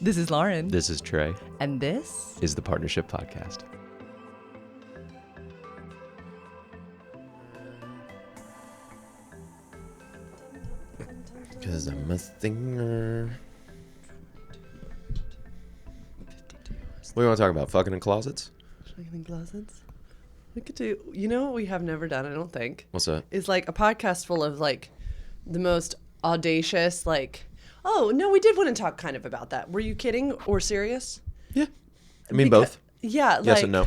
This is Lauren. This is Trey. And this is the Partnership Podcast. Because I'm a singer. What do you want to talk about? Fucking in closets? Fucking in closets? We could do, you know what we have never done, I don't think? What's that? Is like a podcast full of like the most audacious, like, oh, no, we did want to talk kind of about that. Were you kidding or serious? Yeah. I mean, both. Yeah. Like, yes and no.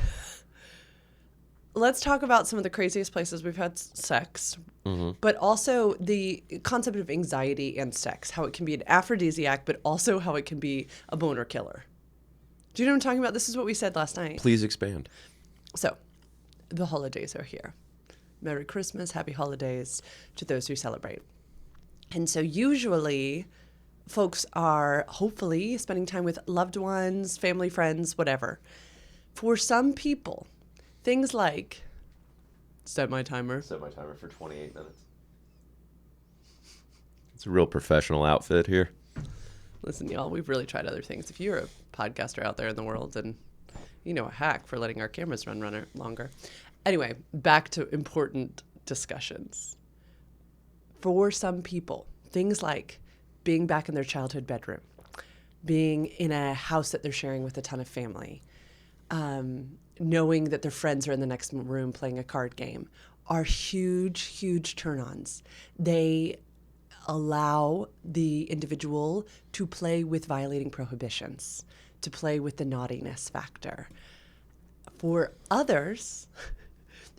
Let's talk about some of the craziest places we've had sex, but also the concept of anxiety and sex, how it can be an aphrodisiac, but also how it can be a boner killer. Do you know what I'm talking about? This is what we said last night. Please expand. So, the holidays are here. Merry Christmas, happy holidays to those who celebrate. And so usually folks are hopefully spending time with loved ones, family, friends, whatever. For some people, things like set my timer. Set my timer for 28 minutes. It's a real professional outfit here. Listen, y'all, we've really tried other things. If you're a podcaster out there in the world and you know a hack for letting our cameras run longer. Anyway, back to important discussions. For some people, things like being back in their childhood bedroom, being in a house that they're sharing with a ton of family, knowing that their friends are in the next room playing a card game, are huge, huge turn-ons. They allow the individual to play with violating prohibitions, to play with the naughtiness factor. For others,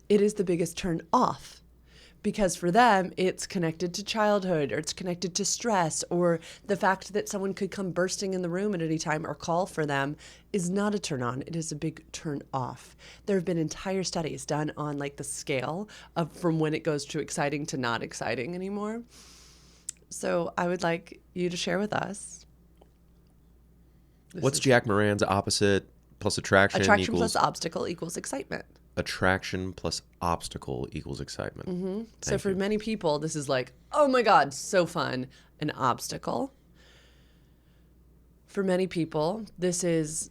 it is the biggest turn off, because for them, it's connected to childhood, or it's connected to stress, or the fact that someone could come bursting in the room at any time or call for them is not a turn on. It is a big turn off. There have been entire studies done on like the scale of from when it goes to exciting to not exciting anymore. So I would like you to share with us. What's Jack Moran's opposite plus attraction? Attraction equals... plus obstacle equals excitement. Attraction plus obstacle equals excitement. Mm-hmm. So for many people, this is like, oh my God, so fun, an obstacle. For many people, this is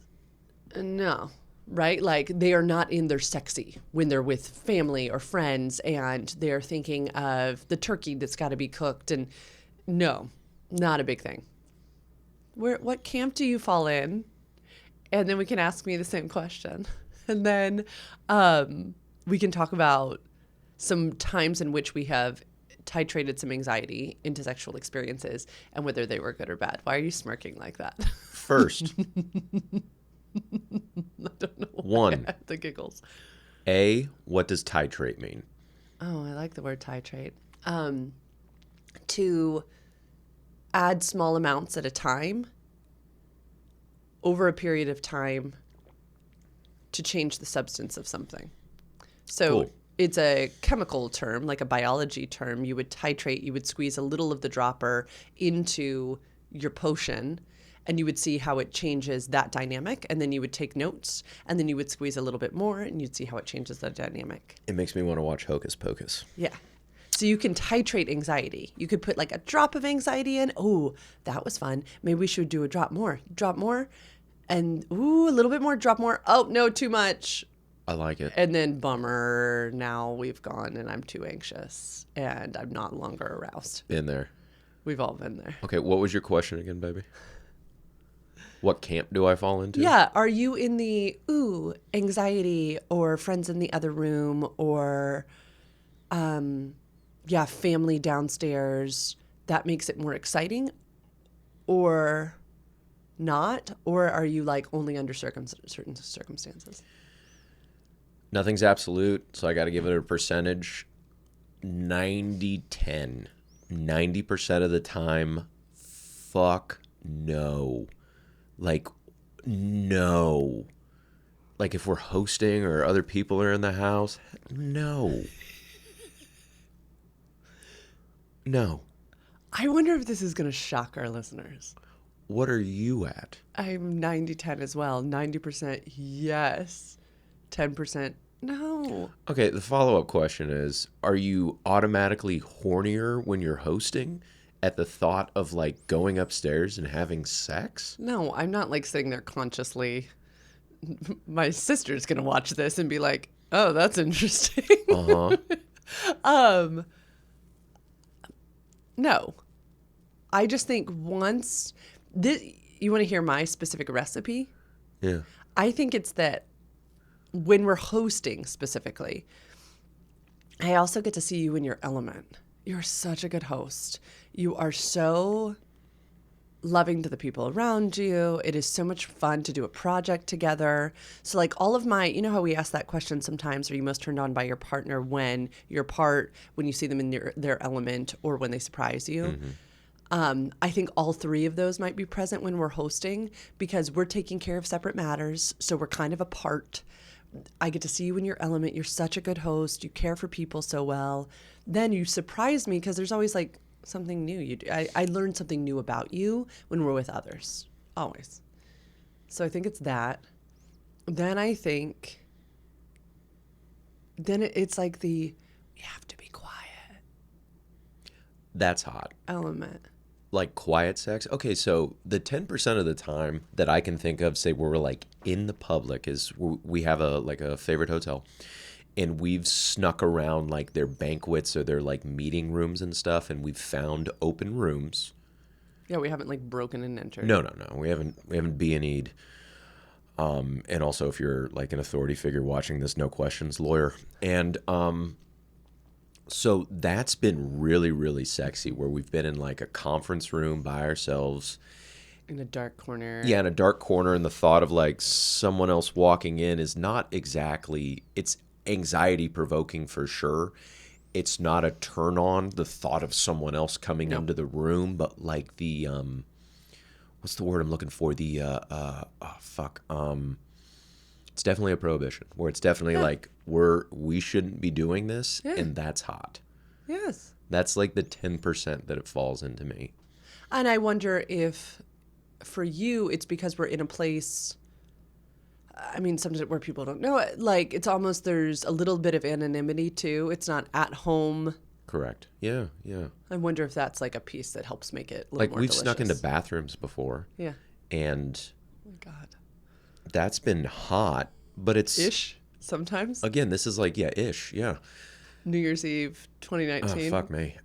no, right? Like they are not in their sexy when they're with family or friends and they're thinking of the turkey that's got to be cooked. And no, not a big thing. What camp do you fall in? And then we can ask me the same question. And then we can talk about some times in which we have titrated some anxiety into sexual experiences and whether they were good or bad. Why are you smirking like that? First, I don't know. One. The giggles. What does titrate mean? Oh, I like the word titrate. To add small amounts at a time over a period of time to change the substance of something. So Cool. It's a chemical term, like a biology term. You would titrate, you would squeeze a little of the dropper into your potion and you would see how it changes that dynamic. And then you would take notes and then you would squeeze a little bit more and you'd see how it changes the dynamic. It makes me want to watch Hocus Pocus. Yeah. So you can titrate anxiety. You could put like a drop of anxiety in. Oh, that was fun. Maybe we should do a drop more. Drop more. And ooh, a little bit more, drop more. Oh, no, too much. I like it. And then bummer, now we've gone and I'm too anxious and I'm not longer aroused. Been there. We've all been there. Okay, what was your question again, baby? What camp do I fall into? Yeah, are you in the anxiety or friends in the other room or family downstairs that makes it more exciting or not? Or are you like only under certain circumstances? Nothing's absolute, so I got to give it a percentage. 90-10. 90% of the time, fuck no. Like, no. Like if we're hosting or other people are in the house, no. No. I wonder if this is going to shock our listeners. What are you at? I'm 90-10 as well. 90% yes. 10% no. Okay, the follow-up question is, are you automatically hornier when you're hosting at the thought of like going upstairs and having sex? No, I'm not like sitting there consciously. My sister's going to watch this and be like, oh, that's interesting. Uh-huh. No. I just think once you want to hear my specific recipe? Yeah. I think it's that when we're hosting specifically, I also get to see you in your element. You're such a good host. You are so loving to the people around you. It is so much fun to do a project together. So like all of my, you know how we ask that question sometimes, are you most turned on by your partner when you see them in their element or when they surprise you? Mm-hmm. I think all three of those might be present when we're hosting because we're taking care of separate matters. So we're kind of apart. I get to see you in your element. You're such a good host. You care for people so well. Then you surprise me because there's always like something new you do. I learn something new about you when we're with others. Always. So I think it's that. Then I think, it's like we have to be quiet That's hot. element. Like quiet sex. Okay, so the 10% of the time that I can think of, say where we're like in the public, is we have a favorite hotel, and we've snuck around like their banquets or their like meeting rooms and stuff, and we've found open rooms. Yeah, we haven't like broken and entered. No, we haven't B&E'd. And also, if you're like an authority figure watching this, no questions, lawyer. And so that's been really, really sexy, where we've been in like a conference room by ourselves. In a dark corner. Yeah, in a dark corner, and the thought of like someone else walking in is not exactly, it's anxiety provoking for sure. It's not a turn on, the thought of someone else coming into the room, but like the what's the word I'm looking for? It's definitely a prohibition, where it's definitely like we shouldn't be doing this, and that's hot. Yes. That's like the 10% that it falls into me. And I wonder if for you it's because we're in a place, I mean, sometimes where people don't know it, like it's almost, there's a little bit of anonymity too. It's not at home. Correct. Yeah. I wonder if that's like a piece that helps make it a little Like more we've delicious. snuck into bathrooms before. Yeah. And Oh my God. that's been hot, but it's Ish sometimes. Again, this is like, ish, yeah. New Year's Eve 2019. Oh, fuck me.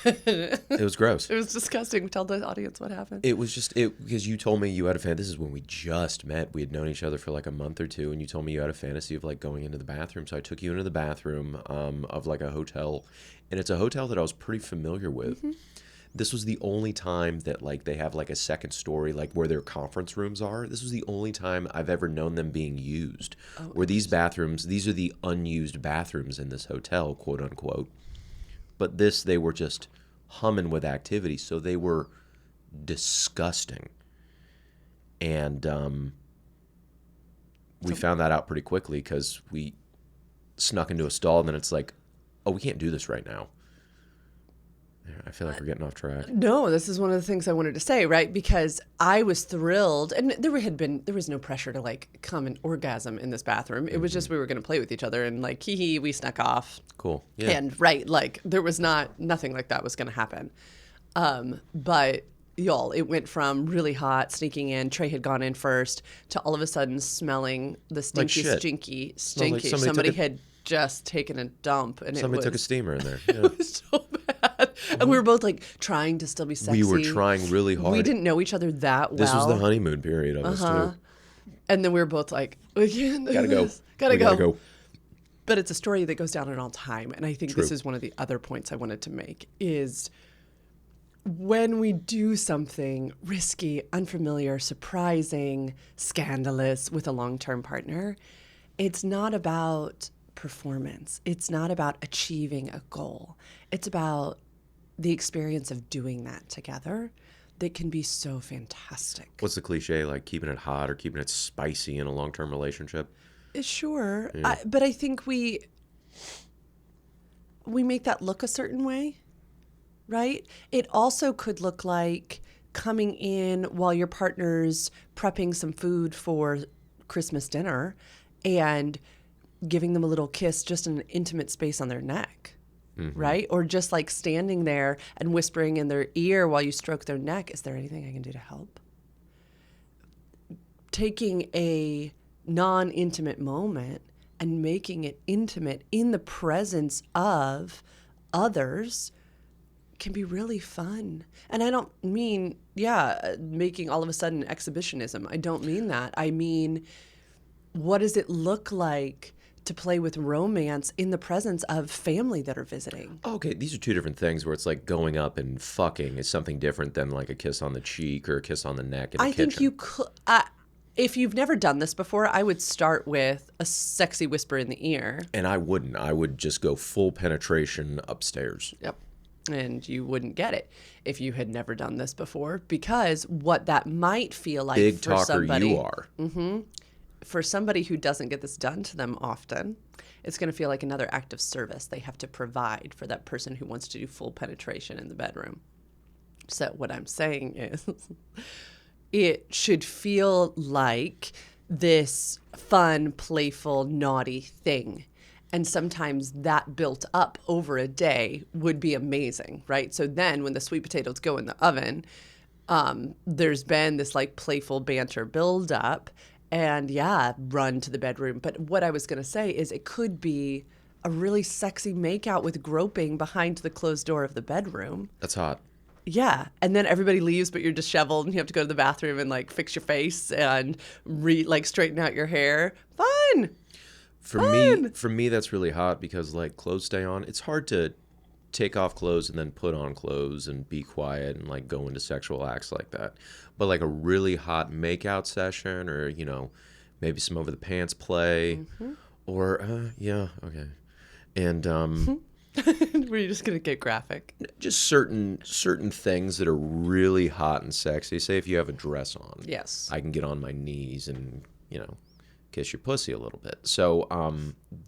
It was gross. It was disgusting. Tell the audience what happened. It was just because you told me you had a fan. This is when we just met. We had known each other for like a month or two, and you told me you had a fantasy of like going into the bathroom. So I took you into the bathroom of like a hotel, and it's a hotel that I was pretty familiar with. Mm-hmm. This was the only time that like they have like a second story, like where their conference rooms are. This was the only time I've ever known them being used. Where these bathrooms, these are the unused bathrooms in this hotel, quote unquote. But they were just humming with activity, so they were disgusting. And we found that out pretty quickly because we snuck into a stall, and then it's like, oh, we can't do this right now. I feel like we're getting off track. No, this is one of the things I wanted to say, right? Because I was thrilled, and there was no pressure to like come and orgasm in this bathroom. It was just we were going to play with each other, and like we snuck off. Cool. Yeah. And right, like there was nothing like that was going to happen. But y'all, it went from really hot, sneaking in. Trey had gone in first, to all of a sudden smelling the stinky, shit. stinky. Like somebody had just taken a dump, and somebody took a steamer in there. Yeah. It was so bad. And we were both like trying to still be sexy. We were trying really hard. We didn't know each other that well. This was the honeymoon period of us too. And then we were both like, we can't do Gotta go. this. Gotta We gotta go. go. But it's a story that goes down in all time. And I think this is one of the other points I wanted to make is when we do something risky, unfamiliar, surprising, scandalous with a long-term partner, it's not about performance. It's not about achieving a goal. It's about the experience of doing that together that can be so fantastic. What's the cliche, like keeping it hot or keeping it spicy in a long-term relationship? Sure. Yeah. But I think we make that look a certain way, right? It also could look like coming in while your partner's prepping some food for Christmas dinner and giving them a little kiss just in an intimate space on their neck. right? Or just like standing there and whispering in their ear while you stroke their neck, is there anything I can do to help? Taking a non-intimate moment and making it intimate in the presence of others can be really fun. And I don't mean, making all of a sudden exhibitionism. I don't mean that. I mean, what does it look like to play with romance in the presence of family that are visiting? Okay, these are two different things where it's like going up and fucking is something different than like a kiss on the cheek or a kiss on the neck in the kitchen. I think you could, if you've never done this before, I would start with a sexy whisper in the ear. And I wouldn't. I would just go full penetration upstairs. Yep. And you wouldn't get it if you had never done this before, because what that might feel like Big for talker somebody, you are. for somebody who doesn't get this done to them often, it's going to feel like another act of service they have to provide for that person who wants to do full penetration in the bedroom. So what I'm saying is it should feel like this fun, playful, naughty thing. And sometimes that built up over a day would be amazing, right? So then when the sweet potatoes go in the oven, there's been this like playful banter build up and run to the bedroom. But what I was going to say is it could be a really sexy makeout with groping behind the closed door of the bedroom. That's hot. Yeah. And then everybody leaves, but you're disheveled and you have to go to the bathroom and like fix your face and straighten out your hair. Fun. For me, that's really hot because like clothes stay on. It's hard to take off clothes and then put on clothes and be quiet and like go into sexual acts like that. But like a really hot makeout session or, maybe some over the pants play or, okay. And, Were you just going to get graphic? just certain things that are really hot and sexy. Say if you have a dress on. Yes. I can get on my knees and, kiss your pussy a little bit. So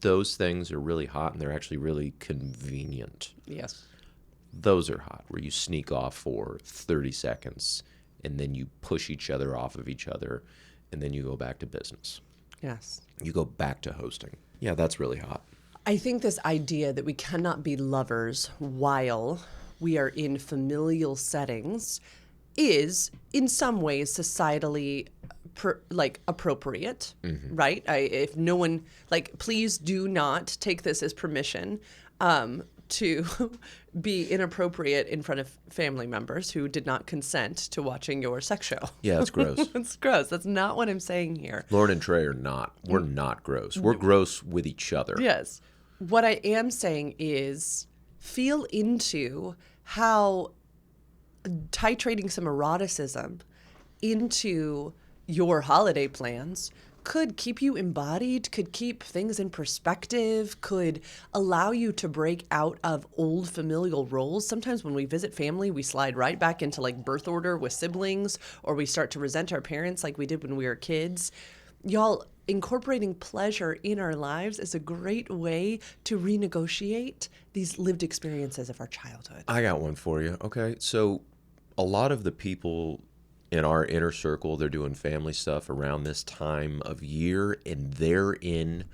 those things are really hot and they're actually really convenient. Yes. Those are hot, where you sneak off for 30 seconds and then you push each other off of each other and then you go back to business. Yes. You go back to hosting. Yeah, that's really hot. I think this idea that we cannot be lovers while we are in familial settings is in some ways societally appropriate, right? If no one, please do not take this as permission to be inappropriate in front of family members who did not consent to watching your sex show. Yeah, that's gross. It's gross. That's not what I'm saying here. Lauren and Trey are not. We're not gross. We're gross with each other. Yes. What I am saying is feel into how titrating some eroticism into your holiday plans could keep you embodied, could keep things in perspective, could allow you to break out of old familial roles. Sometimes when we visit family, we slide right back into like birth order with siblings, or we start to resent our parents like we did when we were kids. Y'all, incorporating pleasure in our lives is a great way to renegotiate these lived experiences of our childhood. I got one for you. Okay. So a lot of the people in our inner circle, they're doing family stuff around this time of year, and they're in,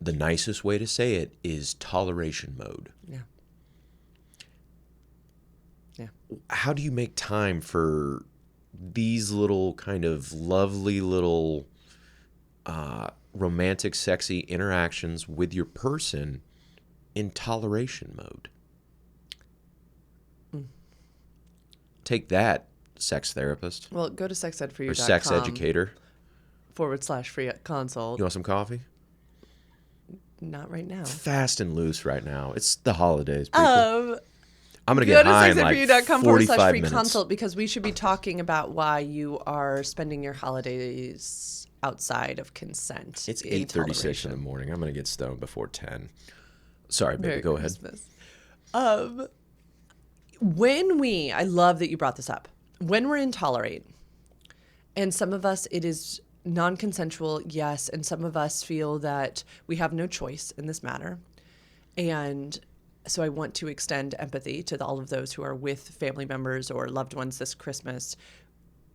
the nicest way to say it is toleration mode. Yeah. Yeah. How do you make time for these little kind of lovely little romantic, sexy interactions with your person in toleration mode? Take that, sex therapist. Well, go to sexedforyou.com. Or sex educator. /free consult. You want some coffee? Not right now. Fast and loose right now. It's the holidays, people. I'm going to Go get to high in like sexedforyou.com 45 /free minutes. consult, because we should be talking about why you are spending your holidays outside of consent. It's 8:36 in the morning. I'm going to get stoned before 10. Sorry, baby. Merry Go Christmas. ahead. I love that you brought this up. When we're in tolerate, and some of us, it is non-consensual, yes, and some of us feel that we have no choice in this matter. And so I want to extend empathy to all of those who are with family members or loved ones this Christmas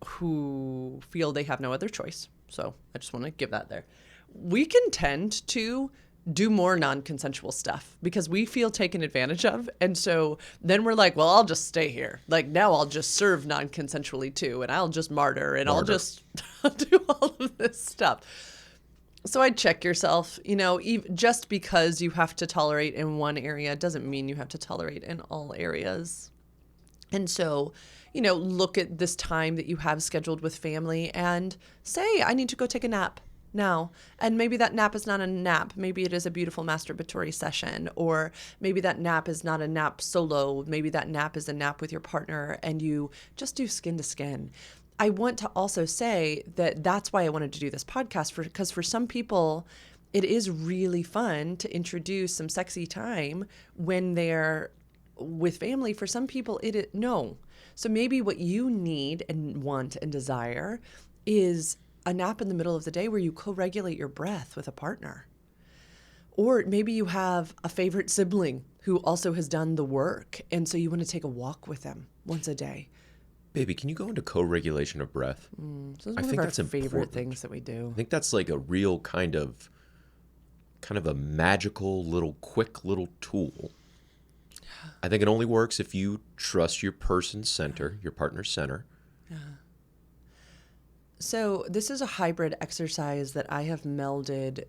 who feel they have no other choice. So I just want to give that there. We can tend to do more non-consensual stuff because we feel taken advantage of. And so then we're like, well, I'll just stay here. Like now I'll just serve non-consensually too. And I'll just martyr and I'll just do all of this stuff. So I'd check yourself, just because you have to tolerate in one area doesn't mean you have to tolerate in all areas. And so, look at this time that you have scheduled with family and say, I need to go take a nap now. And maybe that nap is not a nap. Maybe it is a beautiful masturbatory session, or maybe that nap is not a nap solo. Maybe that nap is a nap with your partner and you just do skin to skin. I want to also say that that's why I wanted to do this podcast because for some people, it is really fun to introduce some sexy time when they're with family. For some people, no. So maybe what you need and want and desire is a nap in the middle of the day where you co-regulate your breath with a partner. Or maybe you have a favorite sibling who also has done the work, and so you want to take a walk with them once a day. Baby, can you go into co-regulation of breath? So I think that's our favorite things that we do. I think that's like a real kind of a magical quick little tool. I think it only works if you trust your person's center, your partner's center. Yeah. So this is a hybrid exercise that I have melded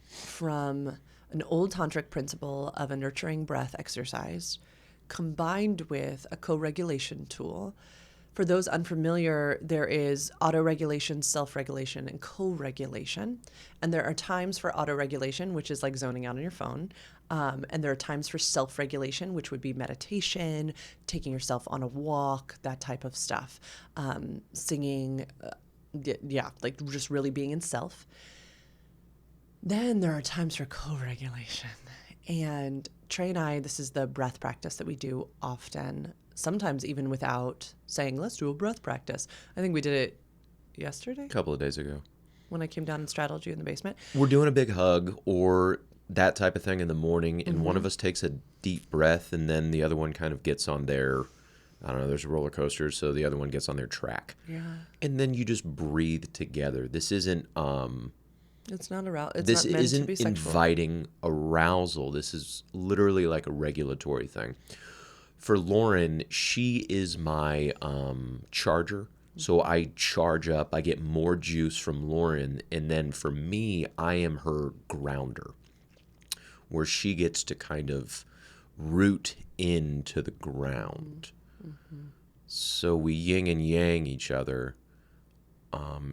from an old tantric principle of a nurturing breath exercise combined with a co-regulation tool. For those unfamiliar, there is auto-regulation, self-regulation, and co-regulation. And there are times for auto-regulation, which is like zoning out on your phone. And there are times for self-regulation, which would be meditation, taking yourself on a walk, that type of stuff. Singing, like just really being in self. Then there are times for co-regulation. And Trey and I, this is the breath practice that we do often, sometimes even without saying, let's do a breath practice. I think we did it yesterday? A couple of days ago. When I came down and straddled you in the basement. We're doing a big hug or that type of thing in the morning, and one of us takes a deep breath, and then the other one kind of gets on their, I don't know, there's a roller coaster, so the other one gets on their track. Yeah. And then you just breathe together. This isn't... It's not arousal. This not meant isn't to be sexual. inviting arousal. This is literally like a regulatory thing. For Lauren, she is my charger. So I charge up. I get more juice from Lauren. And then for me, I am her grounder, where she gets to kind of root into the ground. Mm-hmm. So we yin and yang each other.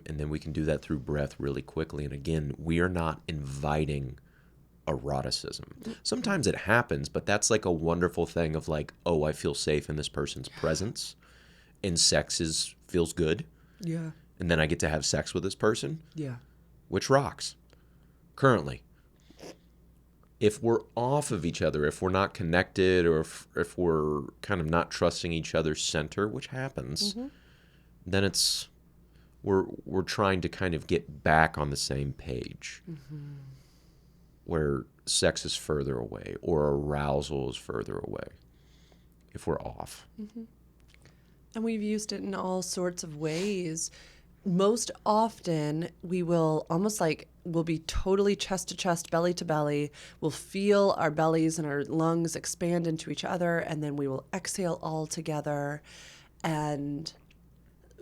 And then we can do that through breath really quickly. And again, we are not inviting eroticism. Sometimes it happens, but that's like a wonderful thing of like, oh, I feel safe in this person's presence. And sex feels good. Yeah. And then I get to have sex with this person. Yeah. Which rocks. Currently. If we're off of each other, if we're not connected, or if we're kind of not trusting each other's center, which happens, then it's... We're trying to kind of get back on the same page, where sex is further away or arousal is further away if we're off. And we've used it in all sorts of ways. Most often, we will almost like we'll be totally chest to chest, belly to belly. We'll feel our bellies and our lungs expand into each other, and then we will exhale all together. And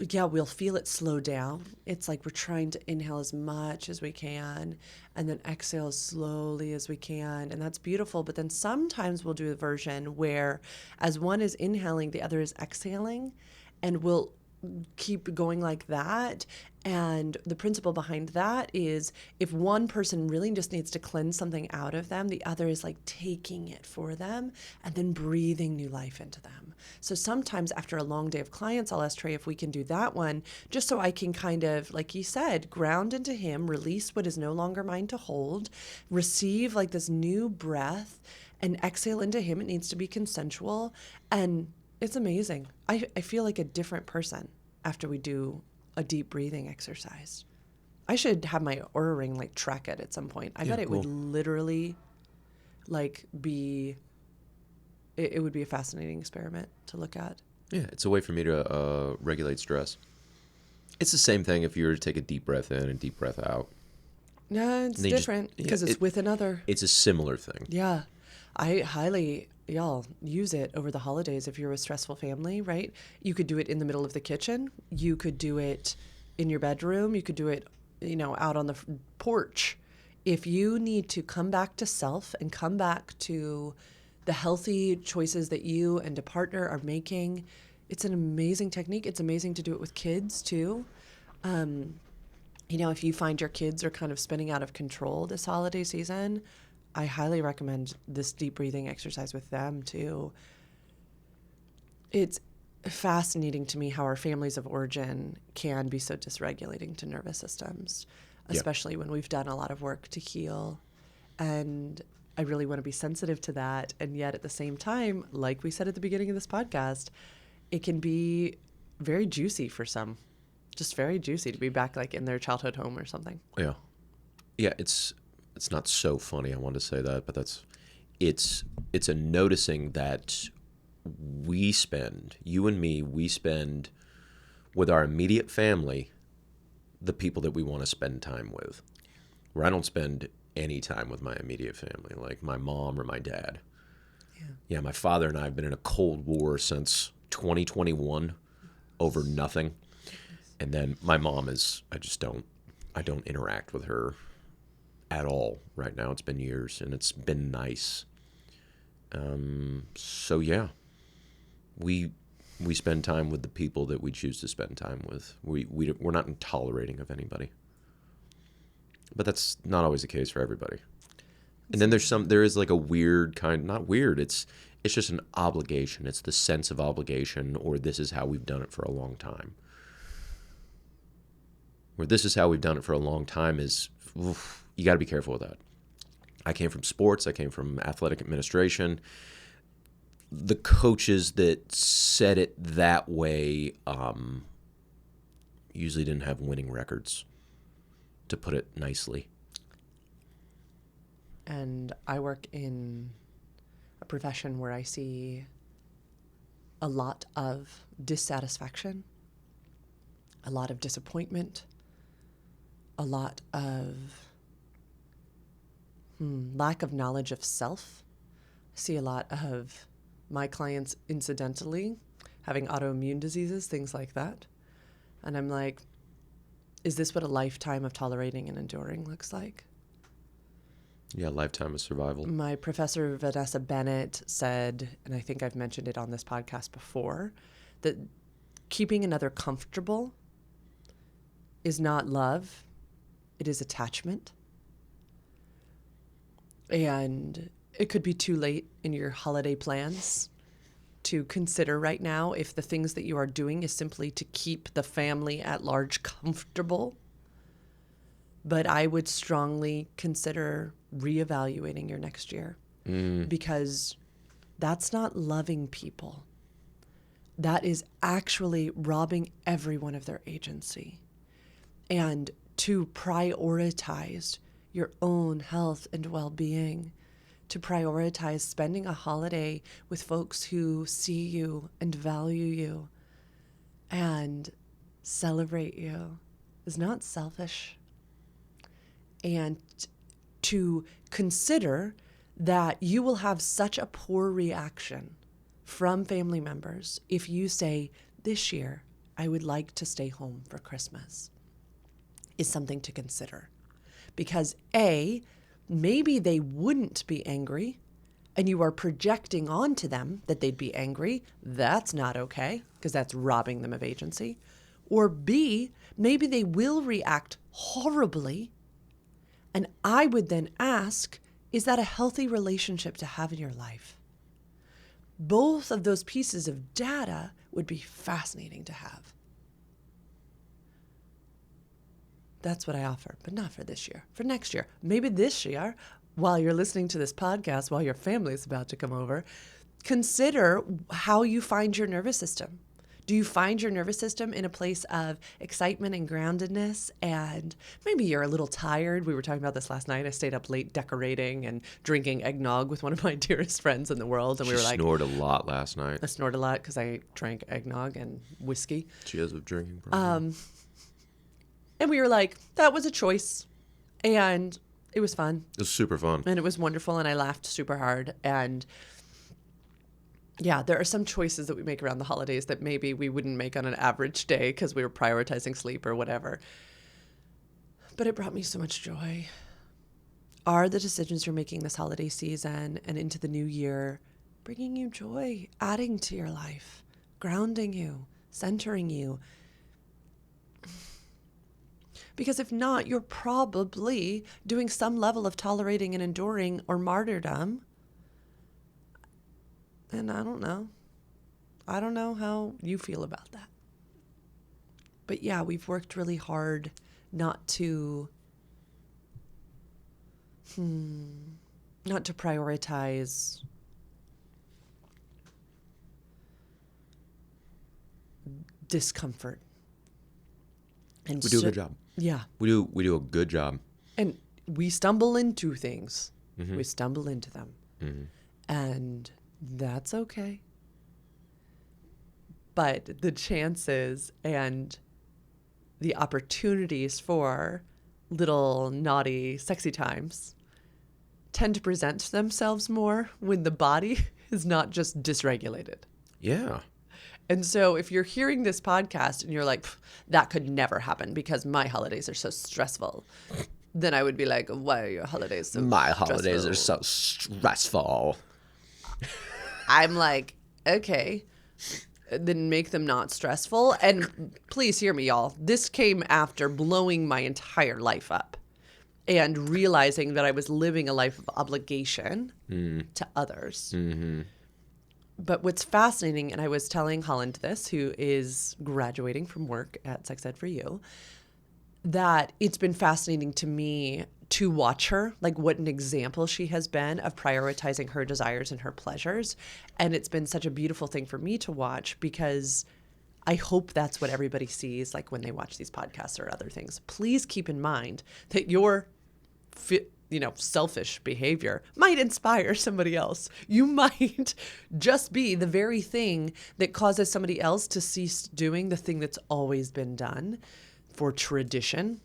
yeah, we'll feel it slow down. It's like we're trying to inhale as much as we can and then exhale as slowly as we can. And that's beautiful. But then sometimes we'll do a version where as one is inhaling, the other is exhaling, and we'll keep going like that. And the principle behind that is if one person really just needs to cleanse something out of them, the other is like taking it for them and then breathing new life into them. So sometimes after a long day of clients, I'll ask Trey if we can do that one, just so I can kind of, like he said, ground into him, release what is no longer mine to hold, receive like this new breath, and exhale into him. It needs to be consensual. And it's amazing. I feel like a different person after we do a deep breathing exercise. I should have my Oura Ring like track it at some point. I bet it would literally like be, it would be a fascinating experiment to look at. Yeah, it's a way for me to regulate stress. It's the same thing if you were to take a deep breath in and deep breath out. No, it's different because it's with another. It's a similar thing. Yeah. I highly, y'all, use it over the holidays if you're a stressful family, right? You could do it in the middle of the kitchen. You could do it in your bedroom. You could do it, out on the porch. If you need to come back to self and come back to the healthy choices that you and a partner are making, it's an amazing technique. It's amazing to do it with kids too. If you find your kids are kind of spinning out of control this holiday season, I highly recommend this deep breathing exercise with them too. It's fascinating to me how our families of origin can be so dysregulating to nervous systems, especially when we've done a lot of work to heal. And I really want to be sensitive to that. And yet at the same time, like we said at the beginning of this podcast, it can be very juicy for some. Just very juicy to be back like in their childhood home or something. Yeah. Yeah, it's not so funny, I wanted to say that, but it's a noticing that you and me, we spend with our immediate family the people that we want to spend time with. Where I don't spend any time with my immediate family, like my mom or my dad. Yeah, my father and I have been in a Cold War since 2021 over nothing. And then my mom I don't interact with her at all right now. It's been years, and it's been nice. So yeah, we spend time with the people that we choose to spend time with. We're not tolerating of anybody, but that's not always the case for everybody. And then there is like a weird kind, not weird. It's just an obligation. It's the sense of obligation, or this is how we've done it for a long time. Where this is how we've done it for a long time is, you got to be careful with that. I came from sports. I came from athletic administration. The coaches that said it that way usually didn't have winning records, to put it nicely. And I work in a profession where I see a lot of dissatisfaction, a lot of disappointment, a lot of lack of knowledge of self. I see a lot of my clients incidentally having autoimmune diseases, things like that. And I'm like, is this what a lifetime of tolerating and enduring looks like? Yeah, lifetime of survival. My professor, Vanessa Bennett, said, and I think I've mentioned it on this podcast before, that keeping another comfortable is not love. It is attachment. And it could be too late in your holiday plans to consider right now if the things that you are doing is simply to keep the family at large comfortable. But I would strongly consider reevaluating your next year because that's not loving people. That is actually robbing everyone of their agency. And to prioritize your own health and well-being, to prioritize spending a holiday with folks who see you and value you and celebrate you is not selfish. And to consider that you will have such a poor reaction from family members if you say, this year, I would like to stay home for Christmas, is something to consider. Because A, maybe they wouldn't be angry, and you are projecting onto them that they'd be angry. That's not okay, because that's robbing them of agency. Or B, maybe they will react horribly, and I would then ask, is that a healthy relationship to have in your life? Both of those pieces of data would be fascinating to have. That's what I offer, but not for this year, for next year. Maybe this year, while you're listening to this podcast, while your family is about to come over, consider how you find your nervous system. Do you find your nervous system in a place of excitement and groundedness? And maybe you're a little tired. We were talking about this last night. I stayed up late decorating and drinking eggnog with one of my dearest friends in the world. And we were like, snored a lot last night. I snored a lot because I drank eggnog and whiskey. She has a drinking problem. And we were like, that was a choice. And it was fun. It was super fun. And it was wonderful. And I laughed super hard. And yeah, there are some choices that we make around the holidays that maybe we wouldn't make on an average day because we were prioritizing sleep or whatever. But it brought me so much joy. Are the decisions you're making this holiday season and into the new year bringing you joy, adding to your life, grounding you, centering you? Because if not, you're probably doing some level of tolerating and enduring or martyrdom. And I don't know. I don't know how you feel about that. But yeah, we've worked really hard not to prioritize discomfort. And We do a good job. Yeah. We do a good job. And we stumble into things. Mm-hmm. We stumble into them. Mm-hmm. And that's okay. But the chances and the opportunities for little naughty, sexy times tend to present themselves more when the body is not just dysregulated. Yeah. And so if you're hearing this podcast and you're like, that could never happen because my holidays are so stressful, then I would be like, why are your holidays so My stressful? holidays are so stressful. I'm like, okay, then make them not stressful. And please hear me, y'all. This came after blowing my entire life up and realizing that I was living a life of obligation to others. Mm-hmm. But what's fascinating, and I was telling Holland this, who is graduating from work at Sex Ed for You, that it's been fascinating to me to watch her, like what an example she has been of prioritizing her desires and her pleasures. And it's been such a beautiful thing for me to watch because I hope that's what everybody sees, like when they watch these podcasts or other things. Please keep in mind that your selfish behavior might inspire somebody else. You might just be the very thing that causes somebody else to cease doing the thing that's always been done for tradition.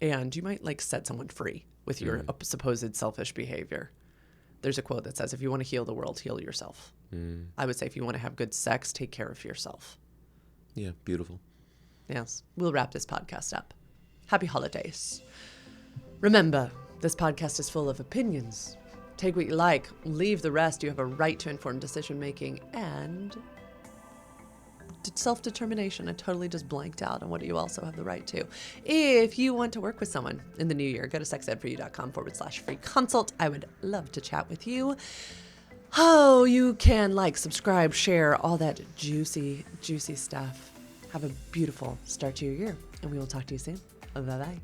And you might like set someone free with your supposed selfish behavior. There's a quote that says, if you want to heal the world, heal yourself. I would say if you want to have good sex, take care of yourself. Yeah, beautiful. Yes. We'll wrap this podcast up. Happy holidays. Remember, this podcast is full of opinions. Take what you like, leave the rest. You have a right to informed decision making and self-determination. I totally just blanked out on what you also have the right to. If you want to work with someone in the new year, go to sexedforyou.com/free consult. I would love to chat with you. Oh, you can like, subscribe, share, all that juicy, juicy stuff. Have a beautiful start to your year, and we will talk to you soon. Bye-bye.